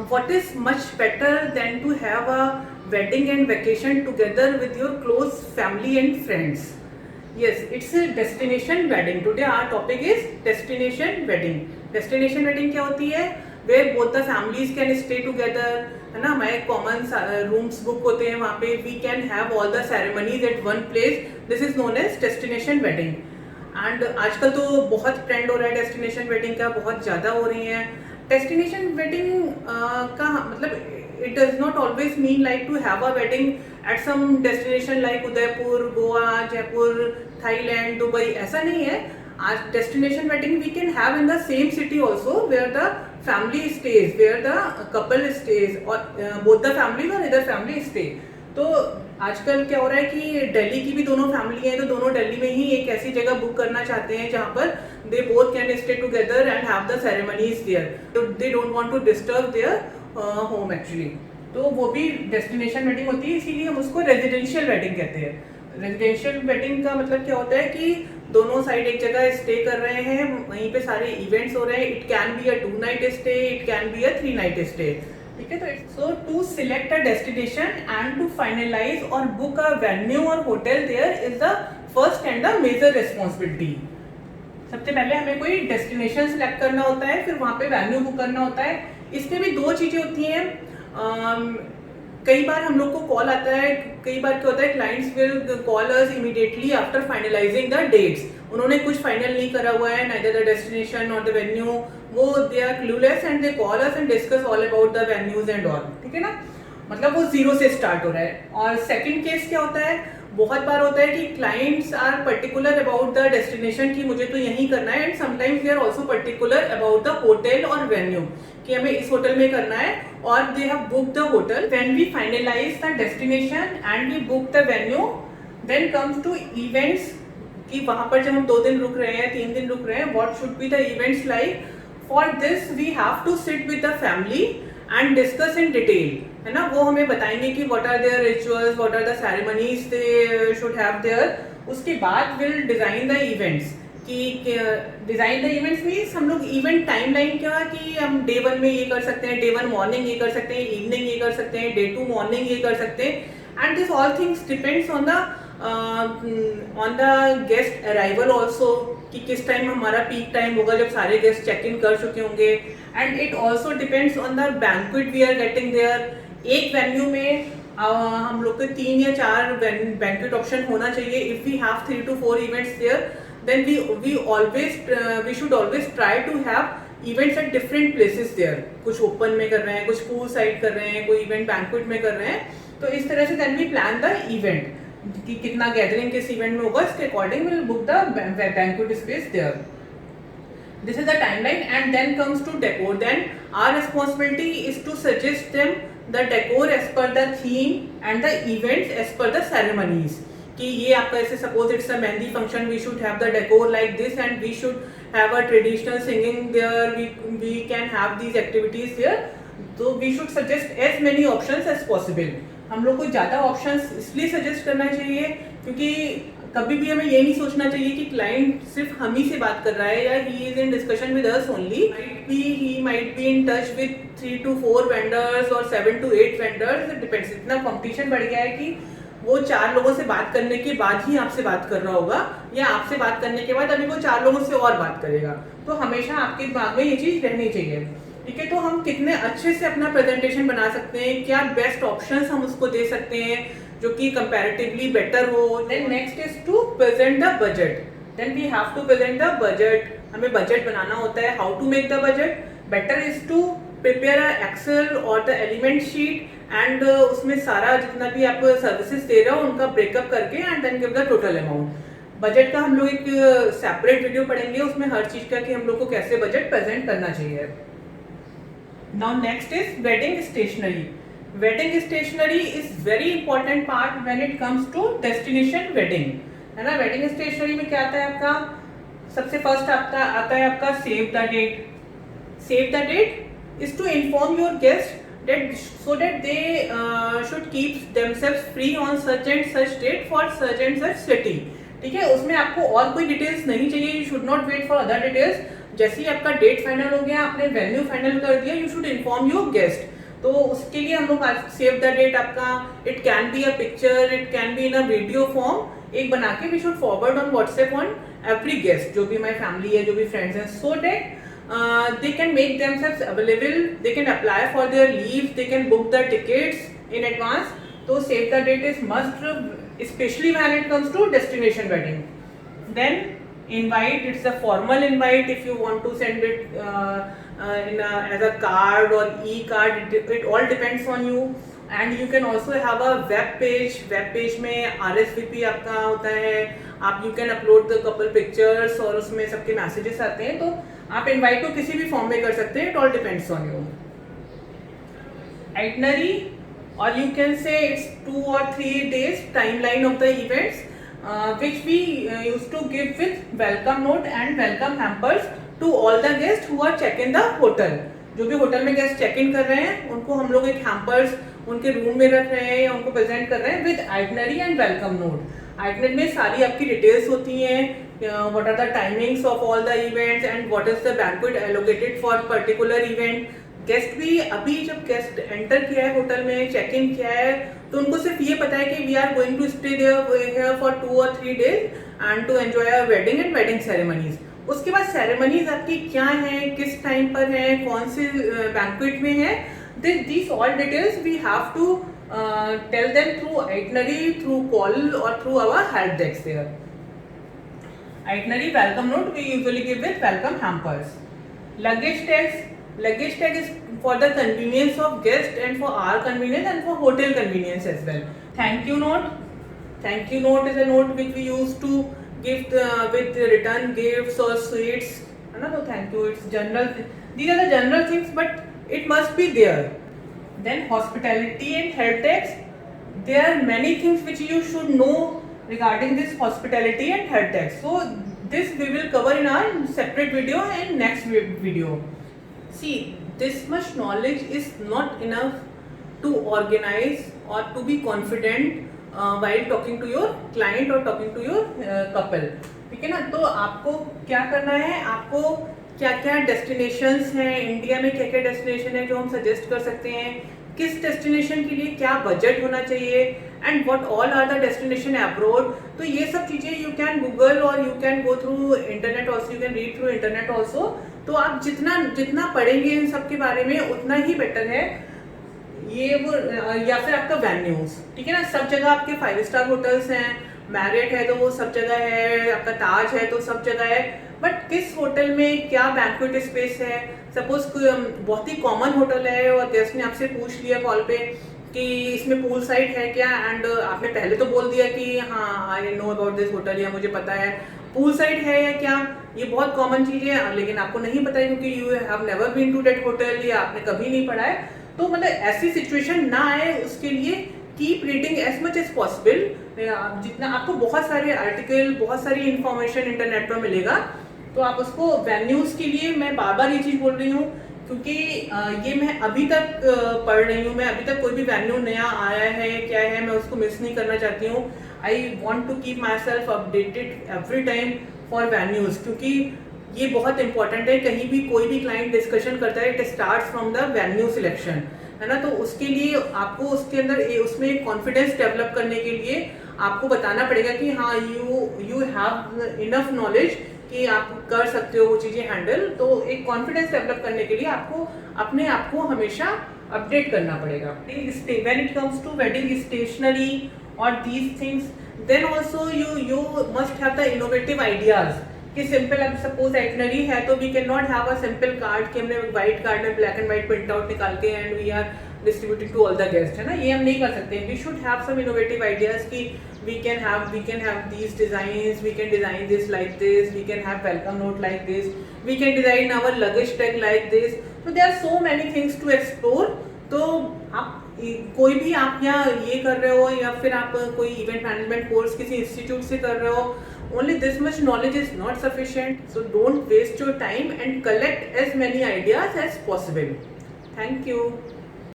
what is much better than to have a wedding and vacation together with your close family and friends? Yes, it's a destination wedding. Today our topic is destination wedding. Destination wedding क्या होती है? Where both the families can stay together, है ना, हमारे common rooms book होते हैं वहाँ पे, we can have all the ceremonies at one place. This is known as destination wedding. And आजकल तो बहुत ट्रेंड हो रहा है डेस्टिनेशन वेडिंग का, बहुत ज़्यादा हो रही है डेस्टिनेशन वेडिंग का मतलब it does not always mean like to have a wedding at some destination like Udaipur, Goa, Jaipur, Thailand, Dubai. ऐसा नहीं है. आज destination wedding we can have in the same city also where the family stays, where the couple stays, or both the families or either family stay. तो आजकल क्या हो रहा है कि दिल्ली की भी दोनों फैमिली है तो दोनों दिल्ली में ही एक ऐसी जगह बुक करना चाहते हैं जहाँ पर they both can stay together and have the ceremonies there. तो they don't want to disturb their home actually. तो वो भी डेस्टिनेशन वेडिंग होती है, इसीलिए हम उसको रेजिडेंशियल वेडिंग कहते हैं. रेजिडेंशियल वेडिंग का मतलब क्या होता है कि दोनों साइड एक जगह स्टे कर रहे हैं, वहीं पे सारे इवेंट्स हो रहे हैं. It can be a 2 night stay, it can be a 3 night stay. ठीक है. तो to select a destination and to finalise और बुक अ वेन्यू और hotel there is the first and the major responsibility. सबसे पहले हमें कोई destination select करना होता है, फिर वहाँ पे वेन्यू बुक करना होता है. इसमें भी दो चीजें होती हैं. कई बार हम लोग को कॉल आता है, कई बार क्या होता है clients will call us immediately after finalising the dates. उन्होंने कुछ फाइनल नहीं करा हुआ है, नाइदर द डेस्टिनेशन और द वेन्यू. वो they are clueless and they call us and discuss all about the venues and all. ठीक है ना, मतलब वो जीरो से स्टार्ट हो रहा है. और सेकंड केस क्या होता है, बहुत बार होता है कि clients are particular about the destination कि मुझे तो यहीं करना है, and sometimes they are also particular about the hotel और वेन्यू कि हमें इस होटल में करना है, और they have book the hotel. When we finalise the destination and we book the venue, then comes to events कि वहां पर जब हम 2 दिन रुक रहे हैं, 3 दिन रुक रहे हैं, what should be the events like. For this we have to sit with the family and discuss in detail, है ना. वो हमें बताएंगे कि what are their rituals, what are the ceremonies they should have there. उसके बाद will design the events कि design the events means हम लोग इवेंट टाइमलाइन क्या कि हम डे 1 में ये कर सकते हैं, डे 1 मॉर्निंग ये कर सकते हैं, इवनिंग ये कर सकते हैं, डे 2 मॉर्निंग ये कर सकते हैं. And this all things depends on the guest arrival also कि किस टाइम हमारा पीक टाइम होगा जब सारे गेस्ट चेक इन कर चुके होंगे. And it also depends on the banquet we are getting there. एक वेन्यू में हम लोग को 3 या 4 बैंक्वेट ऑप्शन होना चाहिए. If we have 3 to 4 events there, then we should always try to have events at different places there. कुछ open में कर रहे हैं, कुछ पूल साइड कर रहे हैं, कोई इवेंट बैंक्वेट में कर रहे हैं. तो इस तरह से then we plan the event कि कितना गैदरिंग किस इवेंट में होगा, इसके according we'll book the banquet space there. This is the timeline. And then comes to decor. Then our responsibility is to suggest them the decor as per the theme and the events as per the ceremonies. कि ये आपका ऐसे suppose it's a mehndi function, we should have the decor like this and we should have a traditional singing there, we can have these activities there. तो we should suggest as many options as possible. हम लोग को ज़्यादा options इसलिए suggest करना चाहिए क्योंकि कभी भी हमें ये नहीं सोचना चाहिए कि क्लाइंट सिर्फ हम ही से बात कर रहा है या he is in discussion with us only. He might be in touch with 3 to 4 vendors और 7 to 8 वेंडर्स. It depends. इतना कॉम्पिटिशन बढ़ गया है कि वो 4 लोगों से बात करने के बाद ही आपसे बात कर रहा होगा, या आपसे बात करने के बाद अभी वो 4 लोगों से और बात करेगा. तो हमेशा आपके दिमाग में ये चीज रहनी चाहिए. ठीक है. तो हम कितने अच्छे से अपना प्रेजेंटेशन बना सकते हैं, क्या बेस्ट ऑप्शंस हम उसको दे सकते हैं जो कि कंपैरेटिवली बेटर हो. Then next is to present the budget. Then we have to present the budget. हमें बजट बनाना होता है. How to make the budget. Better is to prepare a excel और द एलिमेंट शीट एंड उसमें सारा जितना भी आप सर्विसेज दे रहे हो उनका ब्रेकअप करके and then give the total amount. Budget का हम लोग एक सेपरेट वीडियो पढ़ेंगे, उसमें हर चीज का कि हम लोग को कैसे बजट प्रेजेंट करना चाहिए. Now next is wedding stationery. Wedding stationery is very important part when it comes to destination wedding, है ना. वेडिंग स्टेशनरी में क्या आता है आपका, सबसे फर्स्ट आता है आपका save the date. Save the date is to inform your guest so that they should keep themselves free on such and such date for such and such city. ठीक है. उसमें आपको और कोई डिटेल्स नहीं चाहिए. You should not wait for other details. जैसे ही आपका डेट फाइनल हो गया, आपने वेन्यू फाइनल कर दिया, you should inform your guest. तो उसके लिए हम लोग सेव द डेट आपका, it can be a picture, it can be in a video form, एक बना के we should forward on WhatsApp on every guest, जो भी हमारी फैमिली है, जो भी फ्रेंड्स हैं, so that they can make themselves available, they can apply for their leaves, they can book the tickets in advance. So save the date is must, especially when it comes to destination wedding. Then invite, it's a formal invite. If you want to send it as a card or e-card, it all depends on you. And you can also have a web page. Web page में RSVP आपका होता है, आप you can upload the couple pictures और उसमें सबके messages आते हैं, तो आप इनवाइट को किसी भी फॉर्म में कर सकते हैं. It all depends on you. Itinerary, और you can say it's 2 or 3 days timeline of the events, which we used to give with welcome note and welcome hampers to all the guests who are check in the hotel. जो भी hotel में guest check in कर रहे हैं उनको हम लोग एक हैम्पर्स उनके रूम में रख रहे हैं या उनको प्रेजेंट कर रहे हैं with itinerary and welcome note. Itinerary में सारी आपकी डिटेल्स होती हैं, what are the timings of all the events and what is the banquet allocated for particular event. Guest भी अभी जब गेस्ट एंटर किया है होटल में, चेक इन किया है, तो उनको सिर्फ ये पता है कि we are going to stay there for 2 or 3 days and to enjoy a wedding and wedding ceremonies. उसके बाद सेरेमनीज आपकी क्या हैं, किस टाइम पर हैं, कौन से बैंक्वेट में है, these all details we have to tell them through itinerary, through call or through our help desk there. Itinerary, welcome note we usually give with welcome hampers. Luggage tags. Luggage tag is for the convenience of guest and for our convenience and for hotel convenience as well. Thank you note. Thank you note is a note which we use to give with return gifts or sweets. है ना, तो thank you, it's general. These are the general things, but it must be there. Then hospitality and help desk. There are many things which you should know regarding this hospitality and help desk. So this we will cover in our separate video and next video. See, this much knowledge is not enough to organize or to be confident while talking to your client or talking to your couple. ठीक है ना, तो आपको क्या करना है, आपको क्या क्या डेस्टिनेशंस हैं इंडिया में, क्या क्या डेस्टिनेशन है जो हम सजेस्ट कर सकते हैं, किस डेस्टिनेशन के लिए क्या बजट होना चाहिए, and what all are the destination abroad. तो ये सब चीज़ें यू कैन गूगल और you can go through internet also, you can read through internet also. तो आप जितना पढ़ेंगे इन सब के बारे में उतना ही बेटर है. ये वो या फिर आपका वेन्यूज, ठीक है ना, सब जगह आपके 5 स्टार होटल्स हैं, मैरियट है तो वो सब जगह है, आपका ताज है तो सब जगह है, बट किस होटल में क्या बैंक्वेट स्पेस है. सपोज बहुत ही कॉमन होटल है और गेस्ट ने आपसे पूछ लिया कॉल पे कि इसमें पूल साइड है क्या, एंड आपने पहले तो बोल दिया कि हाँ I know about this hotel, या मुझे पता है पूल साइड है या क्या. ये बहुत कॉमन चीज़ है, लेकिन आपको नहीं पता है क्योंकि you have never been to that hotel या आपने कभी नहीं पढ़ा है. तो मतलब ऐसी सिचुएशन ना आए उसके लिए keep reading as much as possible. जितना आपको बहुत सारे आर्टिकल, बहुत सारी इंफॉर्मेशन इंटरनेट पर मिलेगा, तो आप उसको वेन्यूज के लिए मैं बार बार ये चीज़ बोल रही हूँ क्योंकि ये मैं अभी तक पढ़ रही हूँ, मैं अभी तक कोई भी वेन्यू नया आया है क्या है मैं उसको मिस नहीं करना चाहती हूँ. I want to keep myself updated every time for venues, क्योंकि ये बहुत इंपॉर्टेंट है. कहीं भी कोई भी क्लाइंट डिस्कशन करता है, it starts from the venue selection, है ना. तो उसके लिए आपको उसके अंदर उसमें कॉन्फिडेंस डेवलप करने के लिए आपको बताना पड़ेगा कि हाँ यू हैव इनफ नॉलेज कि आप कर सकते हो वो चीज़ें हैंडल. तो एक कॉन्फिडेंस डेवलप करने के लिए आपको अपने आप को हमेशा अपडेट करना पड़ेगा. When it comes to wedding stationery और these things, then also you must have the innovative ideas. कि सिंपल, अब सपोज आइटनरी है तो we can not have a simple card कि हमने व्हाइट कार्ड में black and white print out निकाल के and we are distributing to all the guest, है ना. ये हम नहीं कर सकते. We should have some innovative ideas कि we can have these designs, we can design this like this, we can have welcome note like this, we can design our luggage tag like this. So there are so many things to explore. तो आप कोई भी आप यहाँ ये कर रहे हो या फिर आप कोई इवेंट मैनेजमेंट कोर्स किसी इंस्टीट्यूट से कर रहे हो, only this much knowledge is not sufficient. So don't waste your time and collect as many ideas as possible. Thank you.